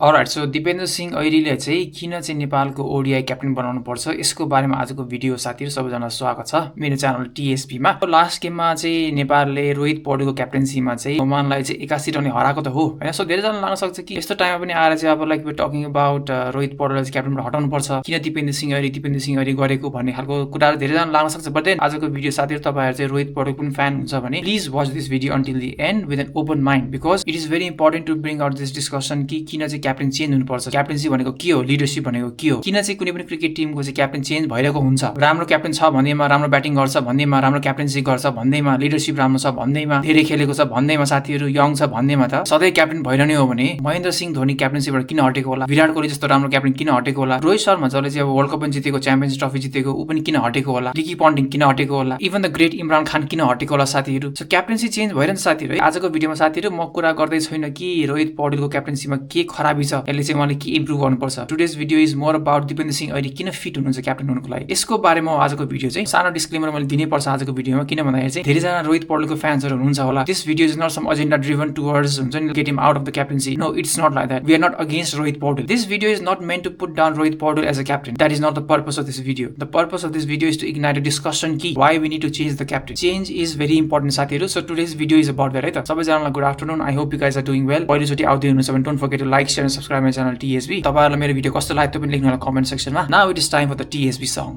All right so Dipendra Singh ऐरीले चाहिँ किन चाहिँ नेपालको ओडिआई क्याप्टेन बनाउनु पर्छ यसको बारेमा आजको भिडियो साथीहरु सबैजना स्वागत छ मेरो च्यानल टीएसपी मा। लास्ट गेममा चाहिँ नेपालले रोहित पौडेलको क्याप्टेन्सीमा चाहिँ ओमानलाई चाहिँ 81 रनले हराएको त हो हैन। सो धेरै जना लाग्न सक्छ कि यस्तो टाइममा पनि आएर चाहिँ अब like we talking about Rohit पौडेललाई चाहिँ क्याप्टेनबाट हटाउनु पर्छ किन दिपेन्द्र सिंह ऐरी गरेको भन्ने खालको कुराहरु धेरै जना लाग्न सक्छ। बट देन आजको भिडियो साथीहरु तपाईहरु चाहिँ रोहित पौडेल कुन फ्यान हुन्छ भने please watch this video until the end with an open mind because it is very important to bring out this discussion कि किन चाहिँ क्याप्टेन चेन्ज हुनुपर्छ, क्याप्टेन्सी भनेको के हो, लिडरशिप भनेको के हो, किन चाहिँ कुनै पनि क्रिकेट टिमको चाहिँ क्याप्टेन चेन्ज भइरहेको हुन्छ। राम्रो क्याप्टेन छ भन्दैमा राम्रो ब्याटिङ गर्छ भन्दैमा राम्रो क्याप्टेन्सी गर्छ भन्दैमा लिडरशिप राम्रो छ भन्दैमा धेरै खेलेको छ भन्दैमा साथीहरु यङ छ भन्दैमा त सधैँ क्याप्टेन भइरहने हो भने महेन्द्र सिंह धोनी क्याप्टेन्सीबाट किन हटेको होला, विराट कोहली जस्तो राम्रो क्याप्टेन किन हटेको होला, रोहित शर्मा जसले चाहिँ अब वर्ल्ड कप पनि जितेको च्याम्पियन्स ट्रफी जितेको ऊ पनि किन हटेको होला, रिकी पन्टिङ किन हटेको होला, even the great Imran Khan किन हटेको होला साथीहरु। सो क्याप्टेन्सी चेन्ज भइरहन्छ साथीहरु। आजको भिडियोमा साथीहरु म कुरा गर्दै छैन कि रोहित पौडेलको क्याप्टेन्सीमा के खराबी छ, यसले चाहिँ उहाँले के इम्प्रुभ गर्नुपर्छ। Today's video is more about Dipendra Singh Airee किन फिट हुनुहुन्छ क्याप्टेन हुनुको लागि, यसको बारेमा आजको भिडियो चाहिँ सानो डिस्क्लेमर मैले दिनै पर्छ आजको भिडियोमा। किन भन्दाखेरि चाहिँ धेरैजना रोहित पौडेलको फ्यान्सहरु हुनुहुन्छ होला, this video is not some agenda driven towards हुन्छ नि get him out of the captaincy. No it's not like that, we are not against Rohit Paudel. This video is not meant to put down Rohit Paudel as a captain, that is not the purpose of this video. The purpose of this video is to ignite a discussion कि why we need to change the captain. Change is very important साथीहरु। So today's video is about that है त। सबैजनालाई good afternoon, I hope you guys are doing well. पहिलोचोटि आउँदै हुनुहुन्छ भने don't forget to like share and subscribe my channel TSB. तपाईहरुलाई मेरो भिडियो कस्तो लाग्यो त्यो पनि लेख्नु होला कमेन्ट सेक्सनमा। Now it is time for the TSB song.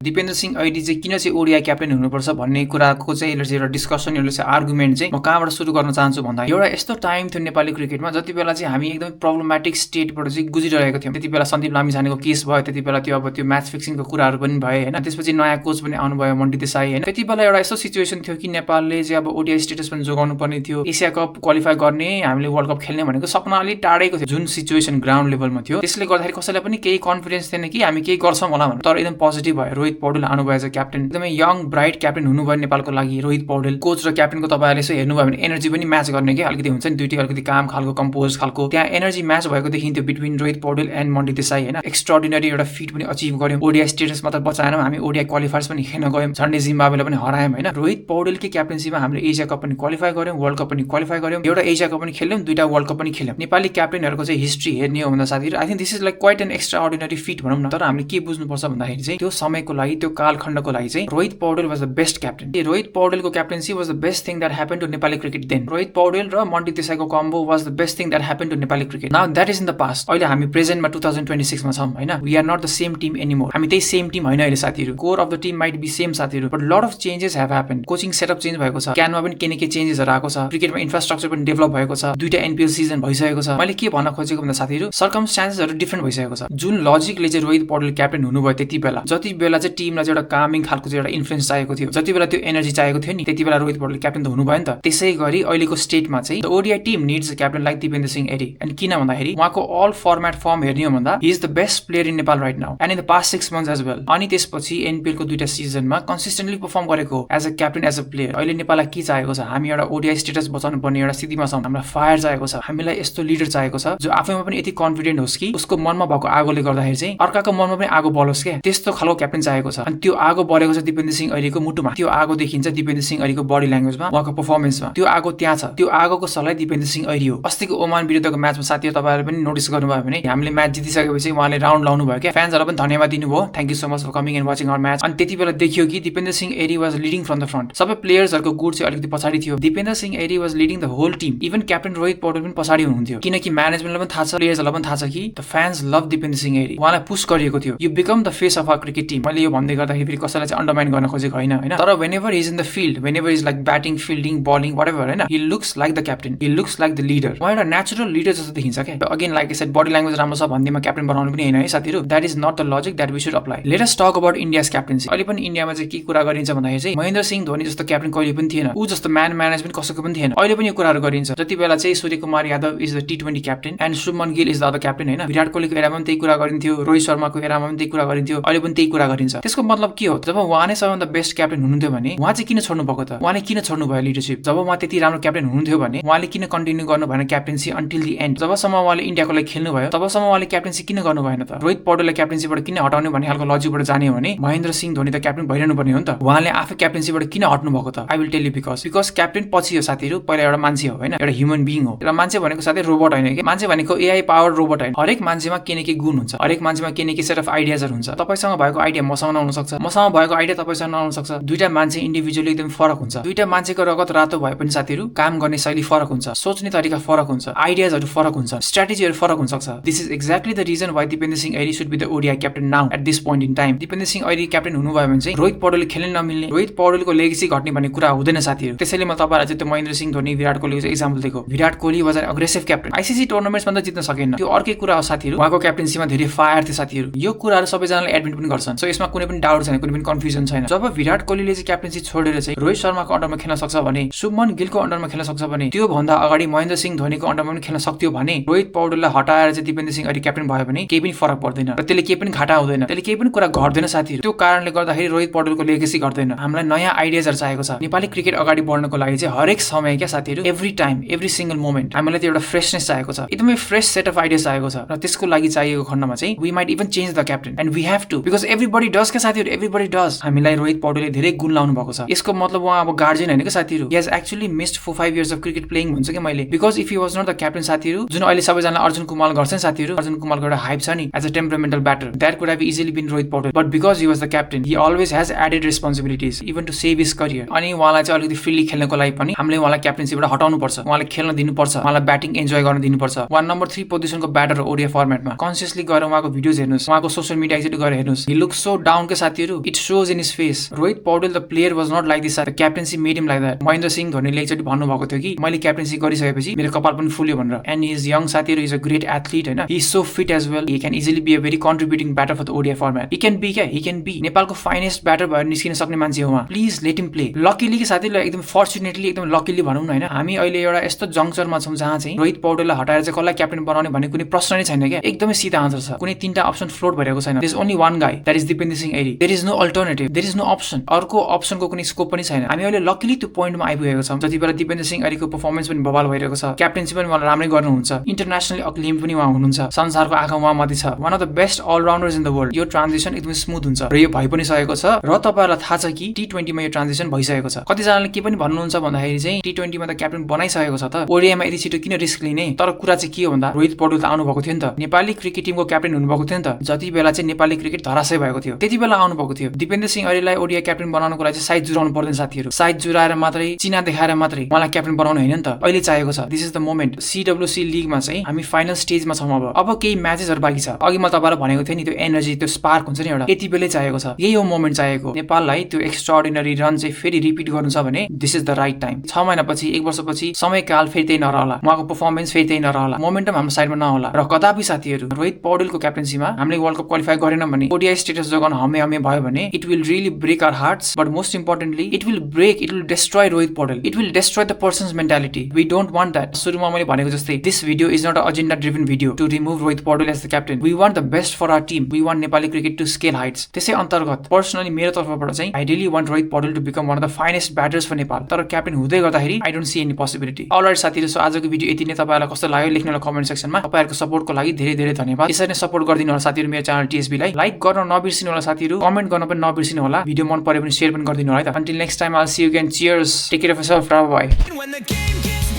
Dipendra Singh Airee चाहिँ किन चाहिँ ओडिआई क्याप्टेन हुनुपर्छ भन्ने कुराको चाहिँ यसले चाहिँ एउटा डिस्कसन, यसले चाहिँ आर्गुमेन्ट चाहिँ म कहाँबाट सुरु गर्न चाहन्छु भन्दा एउटा यस्तो टाइम थियो नेपाली क्रिकेटमा जति बेला चाहिँ हामी एकदमै प्रब्लमेटिक स्टेटबाट चाहिँ गुजिरहेको थियौँ। त्यति बेला सन्दीप लामिछानेको केस भयो, त्यति बेला त्यो अब त्यो म्याच फिक्सिङको कुराहरू पनि भए हैन। त्यसपछि नयाँ कोच पनि आउनुभयो मण्डी देसाई हैन। त्यति बेला एउटा यस्तो सिचुएसन थियो कि नेपालले चाहिँ अब ओडिआई स्टेटस पनि जोगाउनु पर्ने थियो, एसिया कप क्वालिफाई गर्ने, हामीले वर्ल्ड कप खेल्ने भनेको सपना अलि टाढेको थियो जुन सिचुएसन ग्राउन्ड लेभलमा थियो। त्यसले गर्दाखेरि कसैलाई पनि केही कन्फिडेन्स थिएन कि हामी केही गर्छौँ होला भनेर। तर एकदम पोजिटिभ भयो, रोहित पौडेल आउनुभयो एज अ क्याप्टेन, एकदमै यङ ब्राइट क्याप्टेन हुनुभयो नेपालको लागि रोहित पौडेल। कोच र क्याप्टेनको तपाईहरुले यसो हेर्नुभयो भने एनर्जी पनि म्याच गर्ने के अलिकति हुन्छ नि, दुईटै अलिकति काम खालको कम्पोज खालको त्यहाँ एनर्जी म्याच भएको देखिन्थ्यो बिट्विन रोहित पौडेल एन्ड मण्डी देसाई हैन। एक्स्ट्राअर्डिनरी एउटा फिट पनि अचिभ गर्यौं, ओडिआई स्टेटस मात्र बचाएनौं, हामी ओडिआई क्वालिफायर्स पनि खेल्न गयौं, झन्डै जिम्बाब्वेलाई पनि हरायौं हैन। रोहित पौडेलकै क्याप्टेन्सीमा हामीले एसिया कप पनि क्वालिफाई गर्यौं, वर्ल्ड कप पनि क्वालिफाई गर्यौं, एउटा एसिया कप पनि खेल्यौं, दुईटा वर्ल्ड कप पनि खेल्यौं। नेपाली क्याप्टेनहरुको चाहिँ हिस्ट्री हेर्ने हो भन्दा साथीहरु I think this is like quite an extraordinary fit भनौं न। तर हामीले के बुझ्नुपर्छ भन्दाखेरि चाहिँ त्यो समयको लागि, त्यो कालखण्डको लागि चाहिँ Rohit Paudel was the best captain. Rohit पौडेलको captaincy was the best thing that happened to Nepali cricket then. Rohit Paudel र मण्डी देसाईको combo was the best thing that happened to Nepali cricket. Now that is in the past. अहिले हामी प्रेजेन्टमा 2026 मा छौं हैन। We are not the same team anymore. हामी त्यही same team हैन अहिले साथीहरु। Core of the team might be same साथीहरु, but lot of changes have happened. Coaching setup change भएको छ, क्यानमा पनि के चेन्जेसहरु आएको छ, क्रिकेटमा इन्फ्रास्ट्रक्चर पनि डेभलप भएको छ, दुईटा एनपीएल सिजन भइसकेको छ। मैले के भन्न खोजेको भन्दा साथीहरु सर्कमस्टान्सेसहरु डिफरेन्ट भइसकेको छ। जुन लजिकले चाहिँ रोहित पौडेल क्याप्टेन हुनुभयो त्यति बेला, जति बेला चाहिँ टिमलाई चाहिँ एउटा कामिङ खालको चाहिँ एउटा इन्फ्लुएन्स चाहिएको थियो, जति बेला त्यो एनर्जी चाहिएको थियो नि त्यति बेला रोहित पौडेल क्याप्टेन त हुनुभयो नि त। त्यसैगरी अहिलेको स्टेटमा चाहिँ the ODI team needs a captain like Dipendra Singh Airee. And किन भन्दाखेरि उहाँको अल फर्मेट फर्म हेर्ने हो भन्दा he is the best player in Nepal right now and in the past 6 months as well. अनि त्यसपछि एनपीएल को दुईटा सिजनमा कन्सिस्टेन्टली परफर्म गरेको as a captain as a player. अहिले नेपाललाई के चाहिएको छ, हामी एउटा ओडिआई स्टेटस बचाउनु पर्ने एउटा स्थितिमा छौं, हामीलाई फायर चाहिएको छ, हामीलाई यस्तो लिडर चाहिएको छ जो आफैमा पनि यति कन्फिडेन्ट होस् कि उसको मनमा भएको आगोले गर्दाखेरि चाहिँ अर्काको मनमा पनि आगो बलोस् के, त्यस्तो खालको क्याप्टेन चाहिएको छ। अनि त्यो आगो बलेको छ दिपेन्द्र सिंह ऐरीको मुटुमा, त्यो आगो देखिन्छ दिपेन्द्र सिंह ऐरीको बडी ल्याङ्ग्वेजमा, उहाँको परफर्मेन्समा। त्यो आगो त्यहाँ छ, त्यो आगोको सल्लाह दिपेन्द्र सिंह ऐरी हो। अस्तिको ओमान विरुद्धको म्याचमा साथीहरु तपाईहरुले पनि नोटिस गर्नुभयो भने हामीले म्याच जितिसकेपछि उहाँले राउन्ड लाउनु भयो के, फ्यान्सहरुलाई पनि धन्यवाद दिनुभयो, thank you so much for coming and watching our match. अनि त्यति बेला देखियो कि Dipendra Singh Airee was leading from the front. सबै प्लेयर्सहरुको गुड चाहिँ अलिकति पछाडी थियो, Dipendra Singh Airee was leading the whole team. Even captain Rohit Paudel पनि पछाडी हुनुहुन्थ्यो, किनकि म्यानेजमेन्टलाई पनि थाहा छ, प्लेयर्सहरुलाई पनि थाहा छ कि the fans love Dipendra Singh Airee. उहाँलाई पुश गरिएको थियो, you become the face of our cricket team. मैले यो भन्दै गर्दाखेरि फेरि कसैलाई चाहिँ अन्डरमाइन गर्न खोजेको हैन हैन। तर whenever is in the field, whenever is like batting, fielding, bowling whatever हैन, he looks like the captain, he looks like the leader. उहाँ एउटा नेचुरल लिडर जस्तो देखिन्छ के। Again like I said body language राम्रो छ भन्दैमा क्याप्टेन बनाउनु पनि हैन है साथीहरु। That is not the logic that we should apply. Let us talk about India's captaincy. अहिले पनि इन्डियामा चाहिँ के कुरा गरिन्छ भन्दाखेरि चाहिँ महेन्द्र सिंह धोनी जस्तो क्याप्टेन कहिले पनि थिएन, उ जस्तो म्यान म्यानेजमेन्ट कसैको पनि थिएन। अहिले पनि यो कुराहरु गरिन्छ। जति बेला चाहिँ Suryakumar Yadav is the T20 captain and Shubman Gill is the other captain हैन। विराट कोहलीको एरामा पनि त्यही कुरा गरिन्थ्यो, रोहित शर्माको एरामा पनि त्यही कुरा गरिन्थ्यो, अहिले पनि त्यही कुरा गरिन्छ। त्यसको मतलब के हो? जब उहाँ नै सबैभन्दा बेस्ट क्याप्टेन हुनुहुन्थ्यो भने उहाँ चाहिँ किन छोड्नु भएको त? उहाँले किन छोड्नु भयो लिडरशिप? जब उहाँ त्यति राम्रो क्याप्टेन हुनुहुन्थ्यो भने उहाँले किन कन्टिन्यू गर्नु भएन क्याप्टेन्सी अन्टिल दि एन्ड? जबसम्म उहाँले इन्डियाको लागि खेल्नु भयो तबसम्म उहाँले क्याप्टेन्सी किन गर्नु भएन त? रोहित पौडेललाई क्याप्टेन्सीबाट किन हटाउने भन्ने खालको लजिकबाट जाने हो भने महेन्द्र सिंह धोनी त क्याप्टेन भइरहनु पर्ने हो नि त। उहाँले आफै क्याप्टेन्सीबाट किन हट्नु भएको त? I will tell you because captain पछि हो साथीहरु, पहिला एउटा मान्छे हो हैन, एउटा ह्युमन बिइङ हो। र मान्छे भनेको साथै रोबोट हैन के? मान्छे भनेको एआई पावर रोबोट हैन। हरेक मान्छेमा के न के गुण हुन्छ, हरेक मान्छेमा के न के सेट अफ आइडियाजहरु हुन्छ। तपाईसँग भएको आइडिया मसँग नहुन सक्छ, मसँग भएको आइडिया तपाईसँग नहुन सक्छ। दुईटा मान्छे इन्डिभिजुअली एकदम फरक हुन्छ। दुईटा मान्छेको रगत रातो भए पनि साथीहरु काम गर्ने शैली फरक हुन्छ, सोच्ने तरिका फरक हुन्छ, आइडियाजहरु फरक हुन्छ, स्ट्र्याटेजीहरु फरक हुन सक्छ। This is exactly the reason why Dipendra Singh Airee should be the ODI captain now at this point in time. Dipendra Singh Airee captain हुनुभयो भने चाहिँ रोहित पौडेलले खेल्न नमिल्ने, रोहित पौडेलको लेगेसी घट्ने भन्ने कुरा हुँदैन साथीहरु। त्यसैले म तपाईहरुलाई चाहिँ त्यो महेन्द्र सिंह धोनी, विराट कोहलीको चाहिँ एक्जाम्पल दिएको। Virat Kohli was an aggressive captain, ICC tournaments भन्दा जित्न सकेन। त्यो अर्कै कुरा हो साथीहरु, उहाँको क्याप्टेन्सीमा धेरै फायर थियो साथीहरु। यो कुराहरु सबैजनाले एडमिट पनि गर्छन्, सो यसमा कुनै पनि डाउट छैन, कुनै पनि कन्फ्युजन छैन। जब विराट कोहलीले चाहिँ क्याप्टेन्सी छोडेर चाहिँ रोहित शर्माको अन्डरमा खेल्न सक्छ भने, शुभमन गिलको अन्डरमा खेल्न सक्छ भने, त्यो भन्दा अगाडि महेन्द्र सिंह धोनीको अन्डरमा पनि खेल्न सक्थ्यो भने, रोहित पौडेललाई हटाएर चाहिँ दिपेन्द्र सिंह ऐरी क्याप्टेन भयो भने केही पनि फरक पर्दैन र त्यसले केही पनि घाटा हुँदैन, त्यसले केही पनि कुरा घट्दैन साथीहरु। त्यो कारणले गर्दाखेरि रोहित पौडेलको लेगेसी घट्दैन। हामीलाई नयाँ आइडियाजहरु चाहिएको छ। नेपाली क्रिकेट अगाडि बढ्नको लागि चाहिँ हरेक समय क्या साथीहरु, every time, every single moment हामीलाई त्यो एउटा फ्रेशनेस चाहिएको छ, एकदमै फ्रेश सेट अफ आइडियाज चाहिएको छ। र त्यसको लागि चाहिएको खण्डमा चाहिँ we might even change the captain and we have to, because everybody does के साथीहरु, एभ्रीबडी डज। हामीलाई रोहित पौडेलले धेरै गुण लाउनु भएको छ। यसको मतलब उहाँ अब गार्जियन हैन के साथीहरु, he has actually missed 4-5 years of cricket playing भन्छ के मैले। Because if he was not the captain साथीहरु, जुन अहिले सबैजना अर्जुन कुमाल गर्छन् साथीहरु, अर्जुन कुमालको एउटा हाइप छ नि as a temperamental batter, that could have easily been Rohit Paudel, but because he was the captain he always has added responsibilities even to save his career. अनि उहाँलाई चाहिँ अलिकति फ्रीली खेल्नको लागि पनि हामीले उहाँलाई क्याप्टेन्सीबाट हटाउनु पर्छ, उहाँले खेल्न दिनुपर्छ, उहाँलाई ब्याटिङ एन्जोय गर्न दिनुपर्छ। उहाँ नम्बर 3 पोजिसनको ब्याटर हो ओडीआई फर्मेटमा। कन्सियसली गएर उहाँको भिडियोज हेर्नुस्, उहाँको सोशल मिडिया एक्जिट गरेर हेर्नुस्, ही लुक्स सो डाउन के साथीहरु, it shows in his face. Rohit Paudel the player was not like this, the captaincy made him like that. Mahendra Singh धोनीले एकचोटी भन्नुभएको थियो कि मैले क्याप्टेन्सी गरिसकेपछि मेरो कपाल पनि फुल्यो भनेर। एन्ड ही इज यङ साथीहरु, इज अ ग्रेट एथलीट हैन, he is so fit as well, he can easily be a very contributing batter for the ODI format. He can be क्या, ही क्यान बी नेपालको finest batter भएर निस्किन सक्ने मान्छे हो उहाँ। Please let him play. Luckily कि साथीहरु, एकदम फर्चुनेटली, एकदम लकीली भनौँ न हैन, हामी अहिले एउटा यस्तो जंक्चरमा छौं जहाँ चाहिँ रोहित पौडेललाई हटाएर चाहिँ कसलाई क्याप्टेन बनाउने भन्ने कुनै प्रश्न नै छैन क्या। एकदमै सिधा आन्सर छ, कुनै तीनटा अप्सन फ्लोट भइरहेको छैन। There is only one guy, that is Dipendra Singh Airee. There is no alternative, there is no option. अर्को अप्सनको कुनै स्कोप पनि छैन। हामी अहिले लकीली त्यो पोइन्टमा आइपुगेको छौं जति बेला दिपेन्द्र सिंह ऐरीको परफर्मेन्स पनि बवाल भइरहेको छ, क्याप्टेन्सी पनि उहाँले राम्रै गर्नुहुन्छ, इन्टरनेसनली अक्लेम पनि उहाँ हुनुहुन्छ, संसारको आँखा उहाँ माथि छ, one of the best allrounders in the world. यो ट्रान्जिसन एकदमै स्मुथ हुन्छ र यो भइ पनि सकेको छ। र तपाईहरुलाई थाहा छ कि टी20 मा यो ट्रान्जिसन भइसकेको छ। कतिजनाले के पनि भन्नुहुन्छ भन्दाखेरि चाहिँ टी20 मा त क्याप्टेन बनाइसकेको छ त, ओडीआई मा यति छिटो किन रिस्क लिने? तर कुरा चाहिँ के हो भन्दा रोहित पौडेल त आउनु भएको थियो नि त, नेपाली क्रिकेट टिमको क्याप्टेन हुनु भएको थियो नि त। जति बेला चाहिँ नेपाली क्रिकेट धराशय भएको थियो त्यति बेला आउनु भएको थियो। दिपेन्द्र सिंह ऐरीलाई ओडीआई क्याप्टेन बनाउनको लागि चाहिँ साइज जुराउनु पर्दैन साथीहरु, साइज जुराएर मात्रै, चिना देखाएर मात्रै उहाँलाई क्याप्टेन बनाउनु हैन नि त। अहिले चाहिएको छ, this is the moment. CWC लिगमा चाहिँ हामी फाइनल स्टेजमा छौं। अब केही म्याचेसहरु बाँकी छ। अघि म तपाईहरुलाई भनेको थिएँ नि, त्यो एनर्जी, त्यो स्पार्क हुन्छ नि एउटा, यति बेलै चाहिएको छ। यही हो मोमेन्ट चाहिएको। नेपाललाई त्यो एक्स्ट्राअर्डिनरी रन चाहिँ फेरि रिपिट गर्नु छ भने this is the right time. 6 महिनापछि, 1 वर्षपछि समयकाल फेरि त्यही नरहला, उहाँको परफर्मेन्स फेरि त्यही नरहला, मोमेन्टम हाम्रो साइडमा नहोला। र कदापि साथीहरु रोहित पौडेलको क्याप्टेन्सीमा हामीले वर्ल्ड कप क्वालिफाई गरेनौं भने, ओडीआई स्टेटस जोगाउन हमे भयो भने, it will really break our hearts, but most importantly it will destroy Rohit Paudel, it will destroy the person's mentality. We don't want that. सुरुमा मैले भनेको जस्तै this video is not a agenda driven video to remove Rohit Paudel as the captain. We want the best for our team, we want Nepali cricket to scale heights. त्यसै अन्तर्गत personally मेरो तर्फबाट चाहिँ I really want Rohit Paudel to become one of the finest batters for Nepal. तर captain हुँदै गर्दाखेरि I don't see any possibility. Alright साथीहरु, so आजको भिडियो यति नै। तपाईहरुलाई कस्तो लाग्यो लेख्नु होला कमेन्ट सेक्सनमा। तपाईहरुको सपोर्टको लागि धेरै धेरै धन्यवाद। यसरी नै सपोर्ट गरिदिनु होला साथीहरु मेरो च्यानल टीएसबी लाई। लाइक गर्न नबिर्सिनु होला साथीहरु, कमेन्ट गर्न पनि नबिर्सिनु होला, भिडियो मन परे पनि शेयर पनि गरिदिनु होला है त। Until next time, I'll see you again. Cheers. Take care of yourself. Bye bye.